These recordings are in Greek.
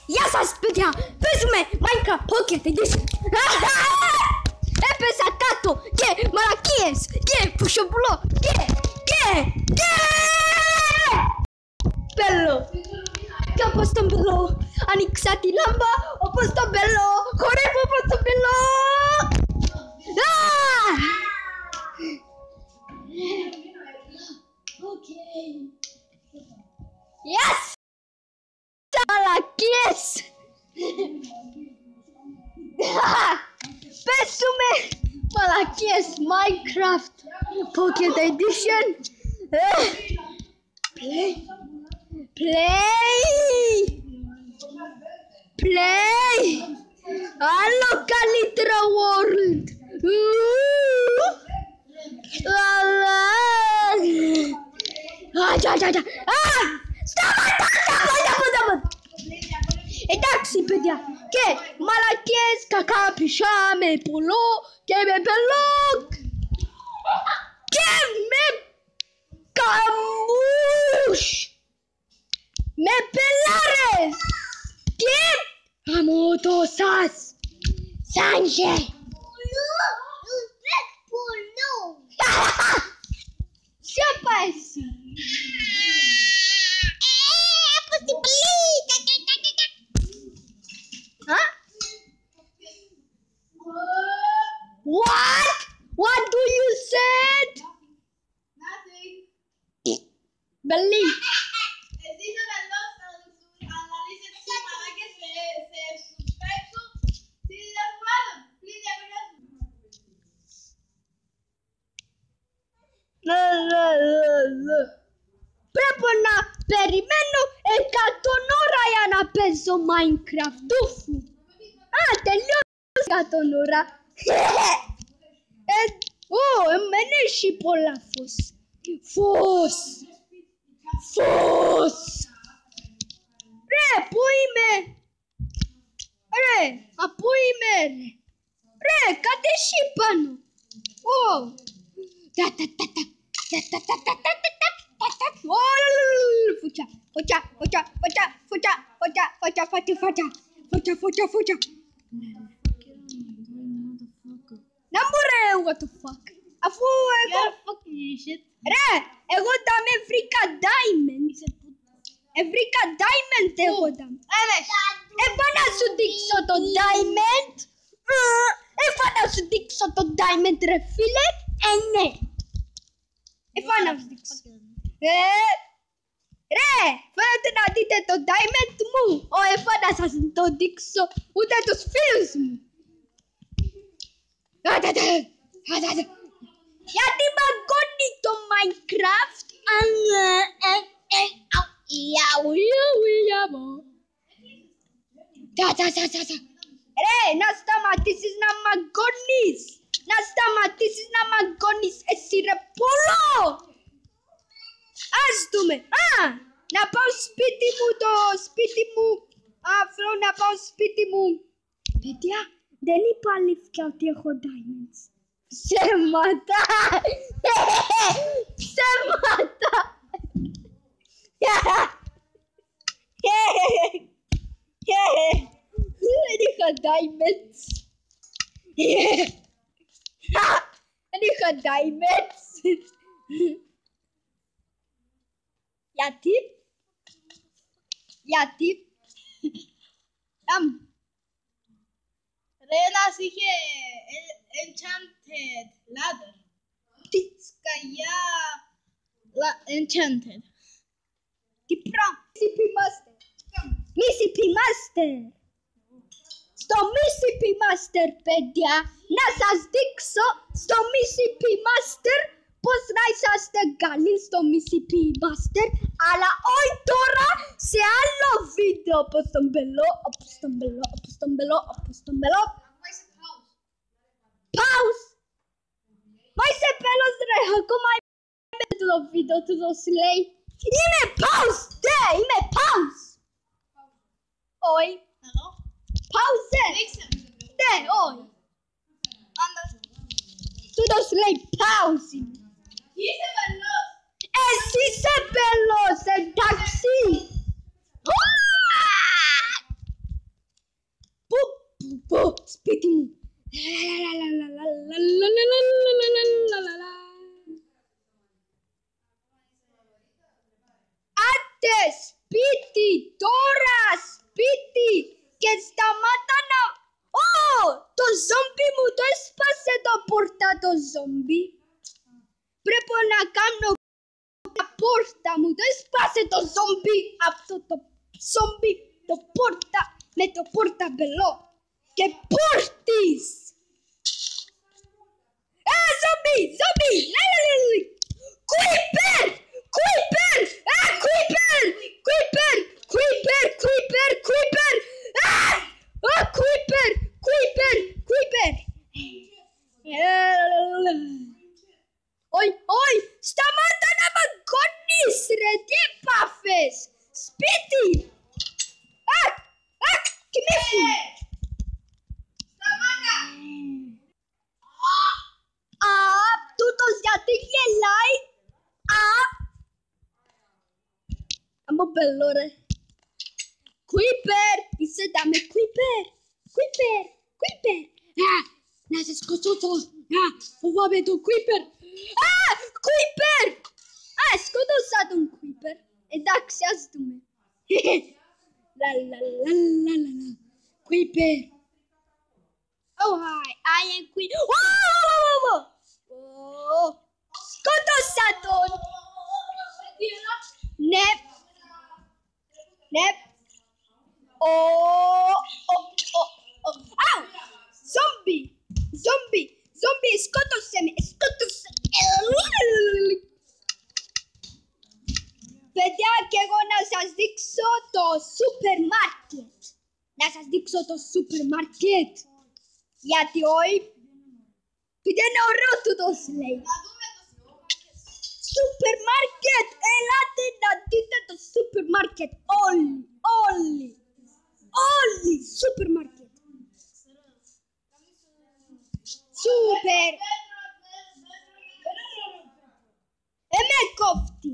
Γεια σας παιδιά, παίζουμε Minecraft Pocket Edition. Έπεσα κάτω και μαλακίες και πουσιοπουλό και μπέλο. Και όπως τον μπέλο άνοιξα τη λάμπα, όπως τον μπέλο χορεύω όπως τον μπέλο. Yes! Μαλακίες! Παίζουμε μαλακίες Minecraft Pocket Edition. Play! Άλλο καλύτερο world! Σταματά! Εντάξει παιδιά, και μαλακίες κακά πισά με πουλό και με μπελόκ και με καμπούς με πελάρες και αμότο σας Σάνγε Σιωπά εσύ Huh? What? What do you said? Nothing. Believe. Πρέπει να περιμένω 100 ώρα για να παίζω Minecraft. Τούφου. Τελειώσα 100 ώρα. Εμένα έχει πολλά φως. Φως. Ρε, πού είμαι. Ρε, πού είμαι ρε. Ρε, κάτι έχει πάνω. Φωτιά. Να μου ρε, what the fuck. Αφού εγώ... Ρε, εγώ τα με βρήκα diamond. Βρήκα diamond εγώ τα. Έφα να σου δείξω το diamond. Έφα να σου δείξω το diamond ρε φίλε. Ναι. Έφα να σου δείξω. Ρε, φαίνεται να δείτε το diamond μου. Έφα να σας το δείξω ούτε τους φίλους μου. Γιατί μαγκώνει το Minecraft. Ρε, να σταματήσεις να μαγκώνεις. Να σταματήσεις να μαγκώνεις εσύ ρε πουλό. Ας δούμε. Να πάω σπίτι μου το σπίτι μου. Θέλω να πάω σπίτι μου. Παιδιά, δεν είπα αλήθεια ότι έχω diamonds. Ψέματα. Ψέματα. Δεν είχα diamonds. Δεν είχα diamonds. Γιατί. Ρένας είχε enchanted ladder. Τι. Σκαγιά enchanted. Τι πράγμα. Mississippi Master. Στο Mississippi Master, παιδιά, να σας δείξω στο Mississippi Master πώς να είσαστε καλοί στο Mississippi Master, αλλά όχι τώρα σε άλλο βίντεο. Όπως τον μπελό. Pause. Μα είσαι πέλος ρε, ακόμα είμαι το βίντεο του το λέει. Είμαι pause, είμαι pause. Όχι. Pause. Όχι. Του το λέει pause. Είσαι πελός. Εσύ είσαι πελός, εντάξει. σπίτι, τώρα σπίτι και σταμάτα να... Το ζόμπι μου το έσπασε το πόρτα το ζόμπι. Πρέπει να κάνω τα πόρτα μου, το έσπασε το ζόμπι. Αυτό το ζόμπι, το πόρτα με το πόρταμπελό και πόρτις. Ζόμπι, ζόμπι, Creeper! Creeper! Creeper! Creeper! Creeper! Creeper! Creeper! Creeper! Creeper! Creeper! Oi! Σταμάτα να μ' αγκώνεις ρε! Τι έπαθες! Σπίτι! Κοιμήσου! Σταμάτα! Τούτος γιατί γελάει! Άμα μπελό ρε! Creeper! Είσαι δάμε Creeper! Creeper! Creeper! Να σε σκοτώσω! Φοβάμαι τον Creeper! Creeper! Σκότωσα τον Creeper! Εντάξει, ας δούμε! Creeper! Oh hi, I am Creeper! Σκότωσα τον! Ναι! Αου! Ζόμπι, σκότωσε με! Παιδιά, και εγώ να σας δείξω το σούπερ μάρκετ. Να σας δείξω το σούπερ μάρκετ. Γιατί όχι, επειδή είναι ωραίο τούτος λέει. Σούπερ μάρκετ, ελάτε να δείτε το σούπερ μάρκετ. Όλοι, σούπερ μάρκετ. Σούπερ. Εμέ κόφτη.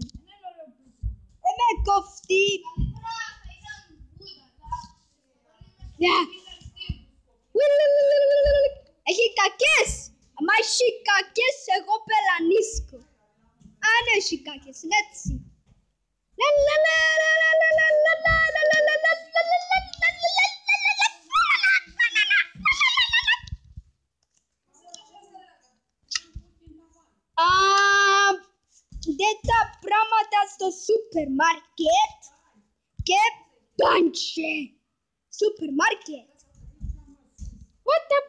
Έχει κακές. Άμα έχει κακές, εγώ πελανίσκω. Αν έχει κακές, είναι έτσι. Δέτα πράγματα στο σούπερ μάρκετ και πάνче. Σούπερ μάρκετ. What the...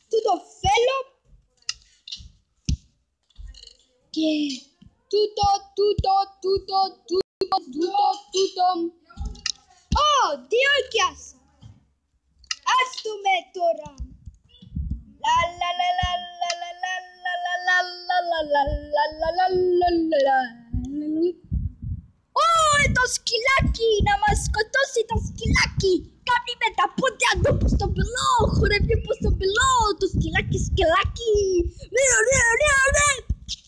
Τούτο θέλω και τούτο. Δύο οικιάσα. Ας δούμε τώρα. Το σκυλάκι, να μας σκοτώσει το σκυλάκι. Κάνει με τα πόδια του προς τον πυλό, χορεύει προς τον πυλό. Το σκυλάκι.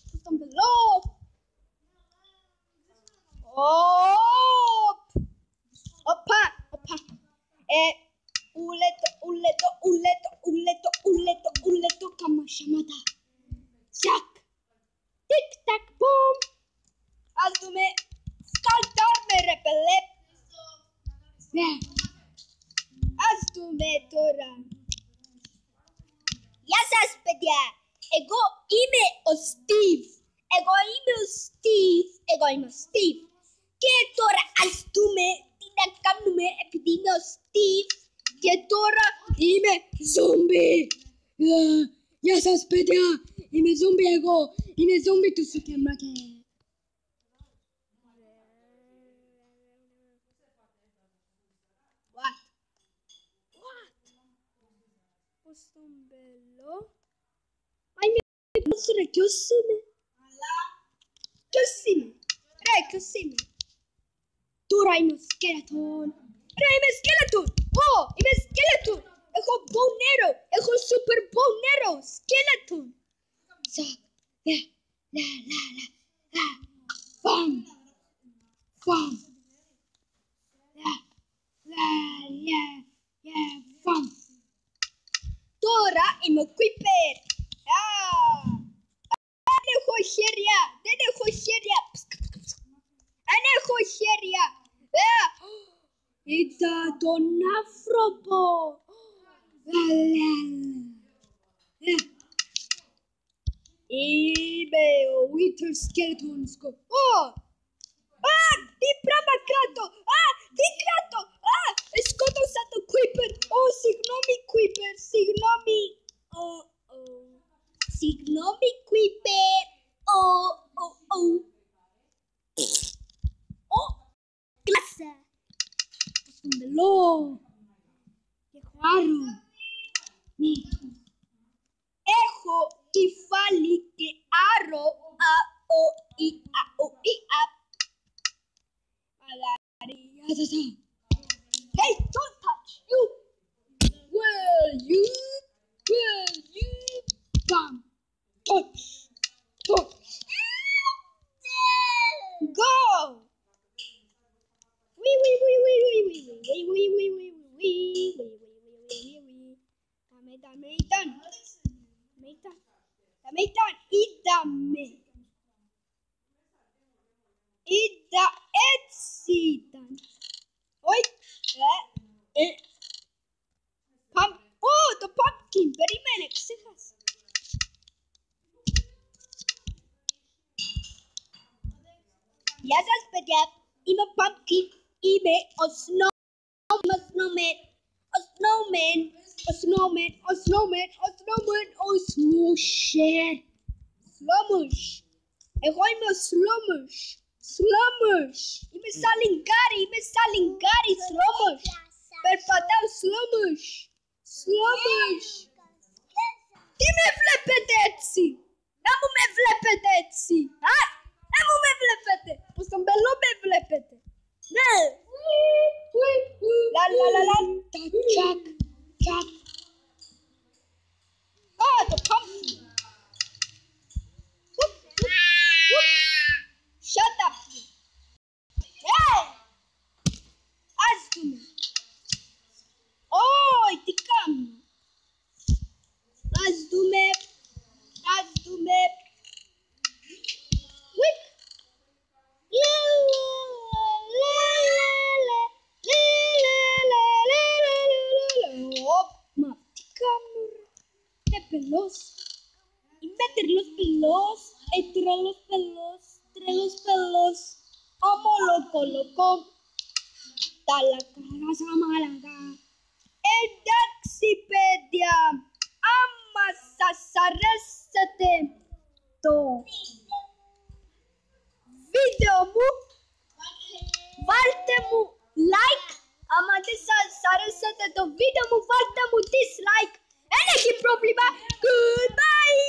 Προς τον πυλό. Οπα. Ουλέτο, καμασιαμάτα. Σακ. Τικ τακ μπουμ. Ας δούμε. Σκαλτάρμε ρε πελέ. Ας δούμε τώρα. Γεια σας παιδιά. Εγώ είμαι ο Steve. Και τώρα ας δούμε τι να κάνουμε επειδή είμαι ο Steve. Και τώρα είμαι ζόμπι. Γεια σας παιδιά. Είμαι ζόμπι εγώ. Είμαι ζόμπι του σούπερ μάρκετ. What? Πώς τον μπελό. Ρε, ποιος είμαι. Ποιος είμαι. Τώρα είμαι σκέλετον. Είμαι σκέλετον. Έχω bow νερό. Έχω super bow νερό. Σκέλετον. Σακ. Μπαμ. Φαμ. Φαμ. Τώρα είμαι ο Creeper. Δεν έχω χέρια. Δεν έχω χέρια. Δεν έχω χέρια. Είδα τον άνθρωπο. Είμαι ο Wither Skeleton. Τι πράγμα κράτω. Τι κράτω. Σκότωσα το Creeper. Συγγνώμη Creeper. Συγγνώμη. Συγγνώμη Creeper. Κλάσσα. Στον μπελό. Έχω άρο. Έχω κεφάλι και άρο. Hey, don't touch you. Will you bam touch. Go. Dame. Είδα έτσι ήταν. Το pumpkin. Περίμενε, ξέχασα. Γεια σας παιδιά. Είμαι pumpkin. Είμαι ο snowman. Εγώ είμαι ο Slumush. Είμαι σαν λιγκάρι, Slumush. Περπατάω, Slumush. Τι με βλέπετε έτσι. Να μου με βλέπετε έτσι. Να μου με βλέπετε. Πως τον μπελό με βλέπετε. Ναι. Τσακ. Το pumpkin. Shut up. Ας δούμε. Τι κάνω. Ας δούμε. Μα τι κάνω. Είμαι πελός. Είμαι τρελός πελός. Ομολοκολοκό. Ταλακάρασα μαλακά. Εντάξει παιδιά, άμα σας αρέσετε το βίντεο μου, βάλτε μου like. Άμα δεν σας αρέσετε το βίντεο μου, βάλτε μου dislike. Δεν έχει πρόβλημα. Goodbye.